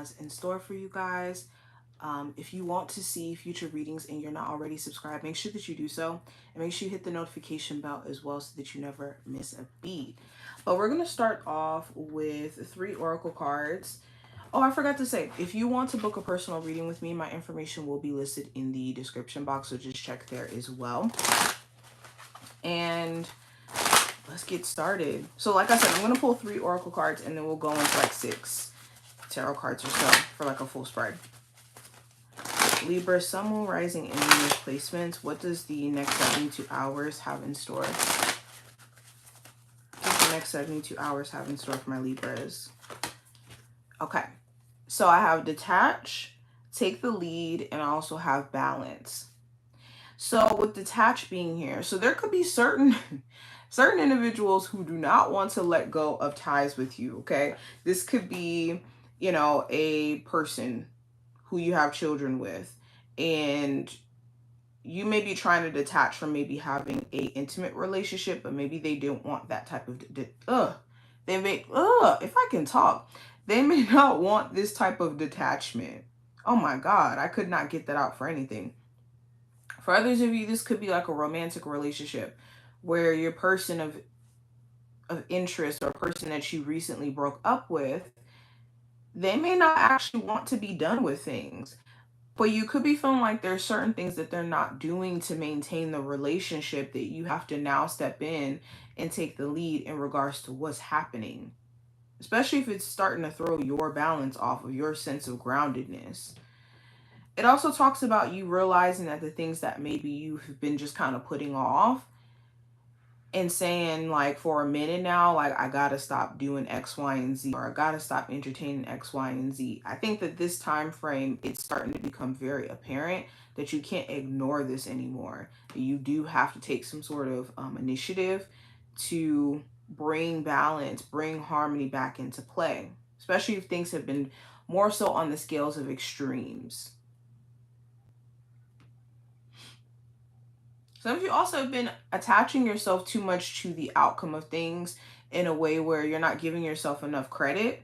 has in store for you guys. If you want to see future readings and you're not already subscribed, make sure that you do so. And make sure you hit the notification bell as well so that you never miss a beat. But we're going to start off with 3 oracle cards. Oh, I forgot to say, if you want to book a personal reading with me, my information will be listed in the description box, so just check there as well. And let's get started. So like I said, I'm going to pull 3 oracle cards and then we'll go into like 6 tarot cards or so for like a full spread. Libra, Sun, Moon, Rising, and Venus placements. What does the next 72 hours have in store? What does the next 72 hours have in store for my Libras? Okay. So I have detach, take the lead, and I also have balance. So with detach being here, so there could be certain individuals who do not want to let go of ties with you, okay? This could be, you know, a person who you have children with, and you may be trying to detach from maybe having a intimate relationship, but maybe they don't want that type of if I can talk, they may not want this type of detachment. Oh my God, I could not get that out for anything. For others of you, this could be like a romantic relationship where your person of interest or a person that you recently broke up with, they may not actually want to be done with things. But you could be feeling like there's certain things that they're not doing to maintain the relationship that you have to now step in and take the lead in regards to what's happening. Especially if it's starting to throw your balance off of your sense of groundedness. It also talks about you realizing that the things that maybe you've been just kind of putting off and saying like for a minute now, like I gotta stop doing X, Y, and Z, or I gotta stop entertaining X, Y, and Z. I think that this time frame, it's starting to become very apparent that you can't ignore this anymore. You do have to take some sort of initiative to bring balance, bring harmony back into play, especially if things have been more so on the scales of extremes. Some of you also have been attaching yourself too much to the outcome of things in a way where you're not giving yourself enough credit.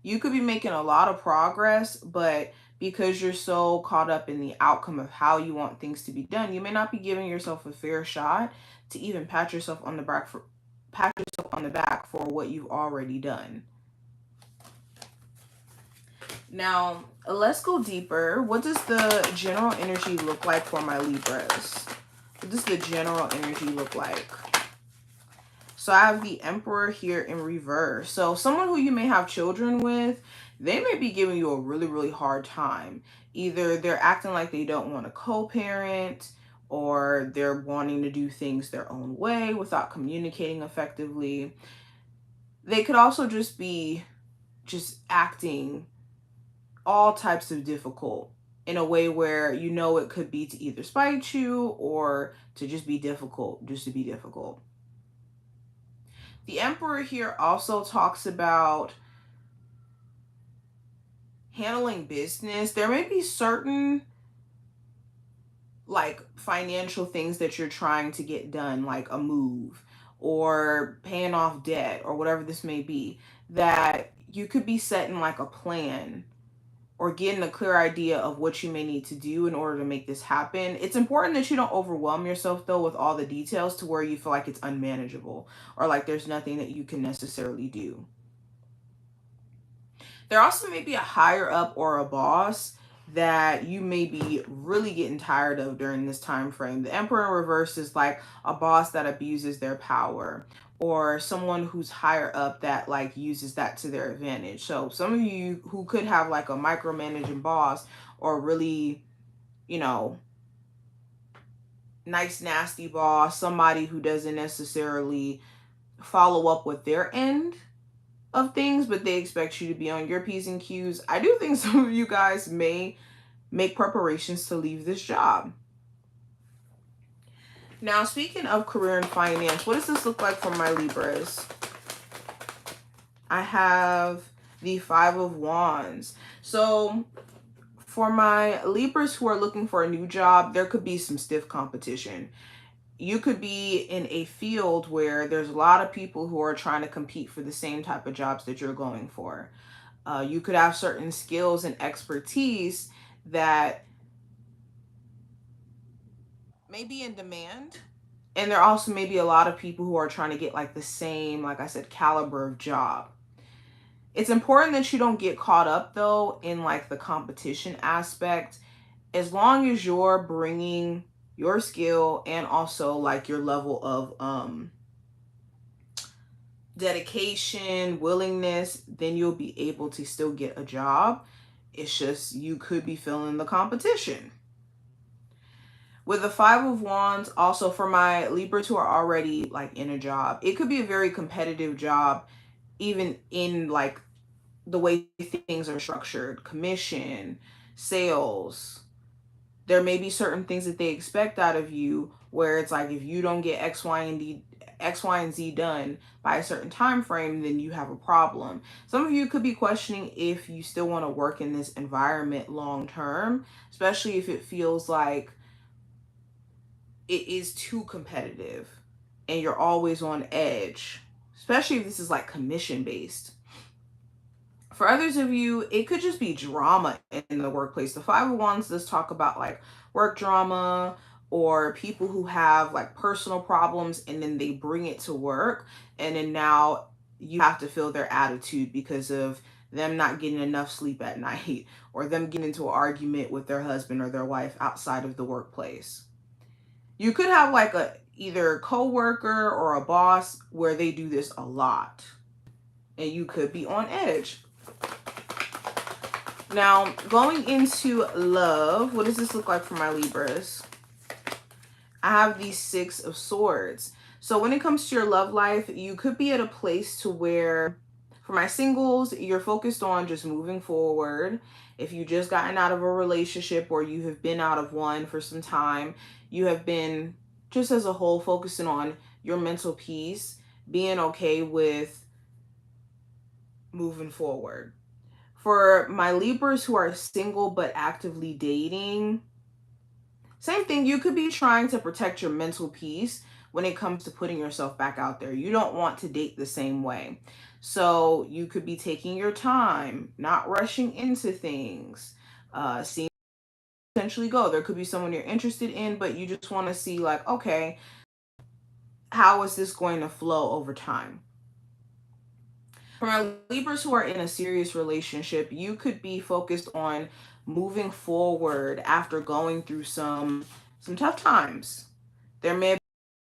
You could be making a lot of progress, but because you're so caught up in the outcome of how you want things to be done, you may not be giving yourself a fair shot to even pat yourself on the back for what you've already done. Now, let's go deeper. What does the general energy look like for my Libras? What does the general energy look like? So I have the Emperor here in reverse. So someone who you may have children with, they may be giving you a really, really hard time. Either they're acting like they don't want to co-parent, or they're wanting to do things their own way without communicating effectively. They could also just be acting all types of difficult in a way where you know it could be to either spite you or to just be difficult, just to be difficult. The Emperor here also talks about handling business. There may be certain like financial things that you're trying to get done, like a move or paying off debt or whatever this may be, that you could be setting like a plan or getting a clear idea of what you may need to do in order to make this happen. It's important that you don't overwhelm yourself though with all the details to where you feel like it's unmanageable or like there's nothing that you can necessarily do. There also may be a higher up or a boss that you may be really getting tired of during this time frame. The Emperor in reverse is like a boss that abuses their power, or someone who's higher up that like uses that to their advantage. So some of you who could have like a micromanaging boss, or really, you know, nice nasty boss, somebody who doesn't necessarily follow up with their end of things, but they expect you to be on your P's and Q's. I do think some of you guys may make preparations to leave this job. Now, speaking of career and finance, what does this look like for my Libras? I have the 5 of Wands. So for my Libras who are looking for a new job, there could be some stiff competition. You could be in a field where there's a lot of people who are trying to compete for the same type of jobs that you're going for. You could have certain skills and expertise that may be in demand. And there also may be a lot of people who are trying to get like the same, like I said, caliber of job. It's important that you don't get caught up though in like the competition aspect. As long as you're bringing your skill and also like your level of dedication, willingness, then you'll be able to still get a job. It's just you could be feeling the competition. With the Five of Wands, also for my Libras who are already like in a job, it could be a very competitive job, even in like the way things are structured, commission, sales. There may be certain things that they expect out of you where it's like if you don't get X, Y, and Z done by a certain time frame, then you have a problem. Some of you could be questioning if you still want to work in this environment long term, especially if it feels like it is too competitive and you're always on edge, especially if this is like commission based. For others of you, it could just be drama in the workplace. The Five of Wands does talk about like work drama or people who have like personal problems and then they bring it to work, and then now you have to feel their attitude because of them not getting enough sleep at night or them getting into an argument with their husband or their wife outside of the workplace. You could have like a either a coworker or a boss where they do this a lot and you could be on edge. Now, going into love, what does this look like for my Libras? I have the Six of Swords. So when it comes to your love life, you could be at a place to where, for my singles, you're focused on just moving forward. If you just gotten out of a relationship or you have been out of one for some time, you have been just as a whole focusing on your mental peace, being okay with moving forward. For my Libras who are single but actively dating, same thing. You could be trying to protect your mental peace when it comes to putting yourself back out there. You don't want to date the same way. So you could be taking your time, not rushing into things, seeing potentially go. There could be someone you're interested in, but you just want to see like, okay, how is this going to flow over time? For my Libras who are in a serious relationship, you could be focused on moving forward after going through some tough times. There may be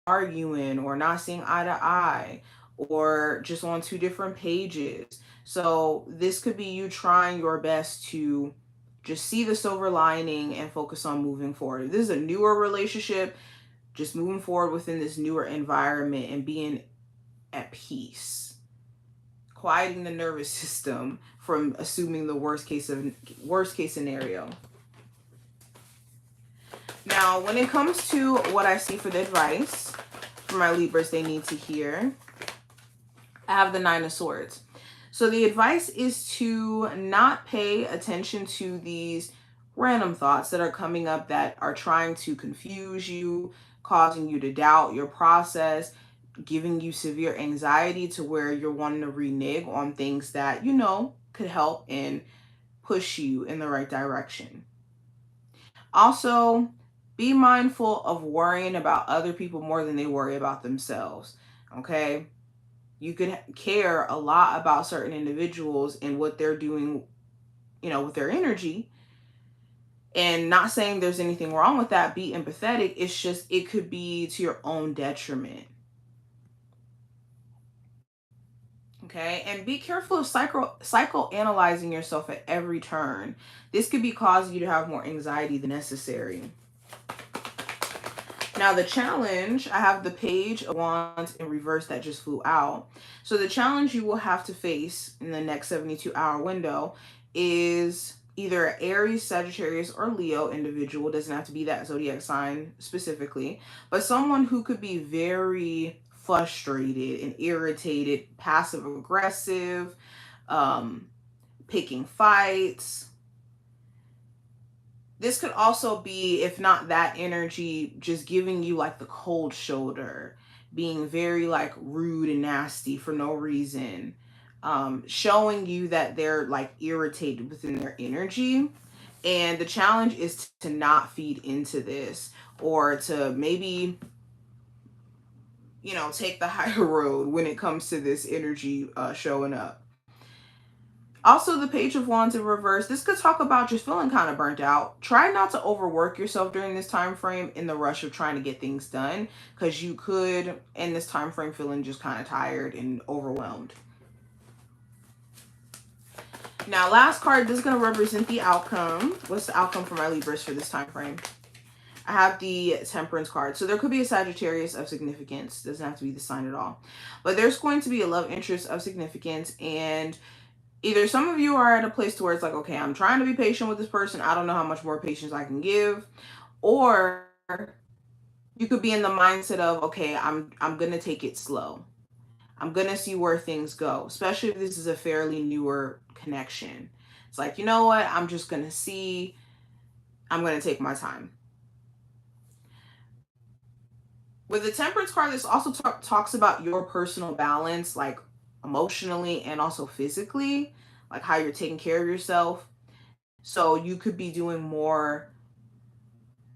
arguing or not seeing eye to eye or just on two different pages. So this could be you trying your best to just see the silver lining and focus on moving forward. If this is a newer relationship, just moving forward within this newer environment and being at peace, quieting the nervous system from assuming the worst case scenario. Now, when it comes to what I see for the advice for my Libras they need to hear, I have the Nine of Swords. So the advice is to not pay attention to these random thoughts that are coming up that are trying to confuse you, causing you to doubt your process, giving you severe anxiety to where you're wanting to renege on things that you know could help and push you in the right direction. Also, be mindful of worrying about other people more than they worry about themselves. Okay? You could care a lot about certain individuals and what they're doing, you know, with their energy. And not saying there's anything wrong with that. Be empathetic. It's just, it could be to your own detriment. Okay, and be careful of psychoanalyzing yourself at every turn. This could be causing you to have more anxiety than necessary. Now the challenge, I have the Page of Wands in reverse that just flew out. So the challenge you will have to face in the next 72-hour window is either an Aries, Sagittarius, or Leo individual. It doesn't have to be that zodiac sign specifically, but someone who could be very frustrated and irritated, passive aggressive, picking fights. This could also be, if not that energy, just giving you like the cold shoulder, being very like rude and nasty for no reason. showing you that they're like irritated within their energy. And the challenge is to not feed into this, or to maybe, take the higher road when it comes to this energy showing up. Also, the Page of Wands in reverse. This could talk about just feeling kind of burnt out. Try not to overwork yourself during this time frame in the rush of trying to get things done, because you could, in this time frame, feeling just kind of tired and overwhelmed. Now, last card, this is going to represent the outcome. What's the outcome for my Libras for this time frame? I have the Temperance card. So there could be a Sagittarius of significance. Doesn't have to be the sign at all. But there's going to be a love interest of significance. And either some of you are at a place to where it's like, okay, I'm trying to be patient with this person. I don't know how much more patience I can give. Or you could be in the mindset of, okay, I'm going to take it slow. I'm going to see where things go, especially if this is a fairly newer connection. It's like, you know what? I'm just going to see. I'm going to take my time. With the Temperance card, this also talks about your personal balance, like emotionally and also physically, like how you're taking care of yourself. So you could be doing more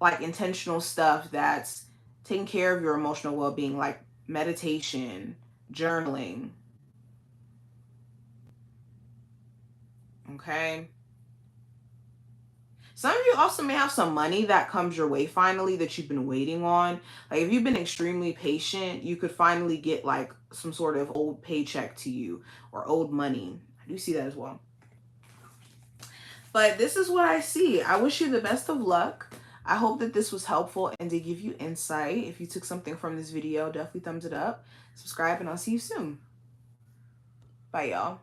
like intentional stuff that's taking care of your emotional well-being, like meditation, journaling. Okay. Some of you also may have some money that comes your way finally that you've been waiting on. Like if you've been extremely patient, you could finally get like some sort of old paycheck to you or old money. I do see that as well. But this is what I see. I wish you the best of luck. I hope that this was helpful and did give you insight. If you took something from this video, definitely thumbs it up. Subscribe, and I'll see you soon. Bye, y'all.